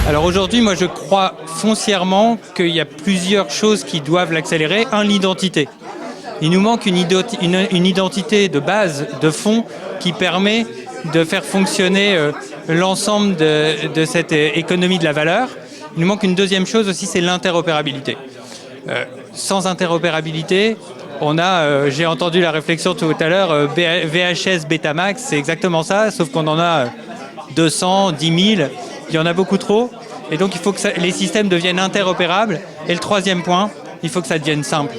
Alors aujourd'hui, moi je crois foncièrement qu'il y a plusieurs choses qui doivent l'accélérer. Un, l'identité. Il nous manque une identité de base, de fond, qui permet de faire fonctionner l'ensemble de cette économie de la valeur. Il nous manque une deuxième chose aussi, c'est l'interopérabilité. Sans interopérabilité, on a, j'ai entendu la réflexion tout à l'heure, VHS Betamax, c'est exactement ça, sauf qu'on en a 200, 10 000, il y en a beaucoup trop. Et donc il faut que les systèmes deviennent interopérables. Et le troisième point, il faut que ça devienne simple.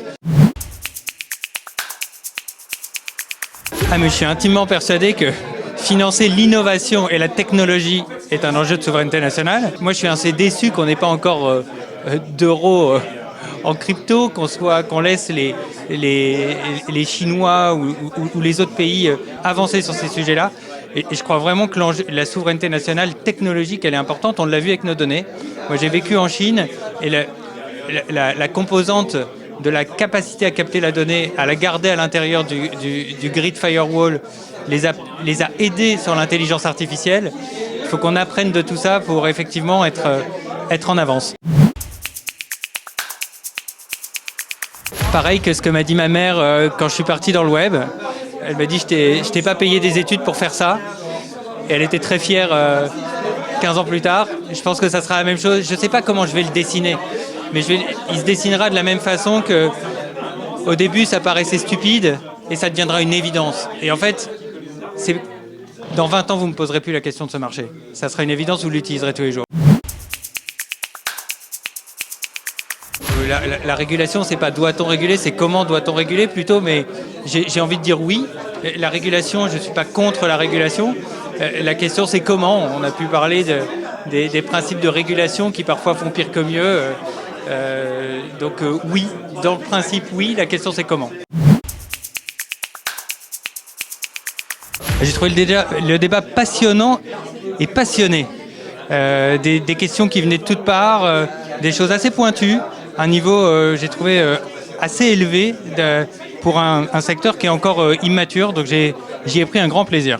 Ah mais je suis intimement persuadé que financer l'innovation et la technologie est un enjeu de souveraineté nationale. Moi je suis assez déçu qu'on n'ait pas encore d'euros en crypto, qu'on laisse les Chinois ou les autres pays avancer sur ces sujets-là. Et je crois vraiment que la souveraineté nationale technologique, elle est importante. On l'a vu avec nos données. Moi, j'ai vécu en Chine et la composante de la capacité à capter la donnée, à la garder à l'intérieur du grid firewall, les a aidés sur l'intelligence artificielle. Il faut qu'on apprenne de tout ça pour effectivement être en avance. Pareil que ce que m'a dit ma mère quand je suis parti dans le web. Elle m'a dit je t'ai pas payé des études pour faire ça. Et elle était très fière 15 ans plus tard. Je pense que ça sera la même chose. Je ne sais pas comment je vais le dessiner. Mais il se dessinera de la même façon que au début ça paraissait stupide et ça deviendra une évidence. Et en fait, dans 20 ans vous ne me poserez plus la question de ce marché. Ça sera une évidence, vous l'utiliserez tous les jours. La régulation, c'est pas doit-on réguler, c'est comment doit-on réguler plutôt, mais j'ai envie de dire oui. La régulation, je ne suis pas contre la régulation. La question, c'est comment. On a pu parler des principes de régulation qui parfois font pire que mieux. Donc oui, dans le principe, oui. La question, c'est comment. J'ai trouvé le débat passionnant et passionné. Des questions qui venaient de toutes parts, des choses assez pointues. Un niveau, j'ai trouvé, assez élevé pour un secteur qui est encore immature. Donc j'y ai pris un grand plaisir.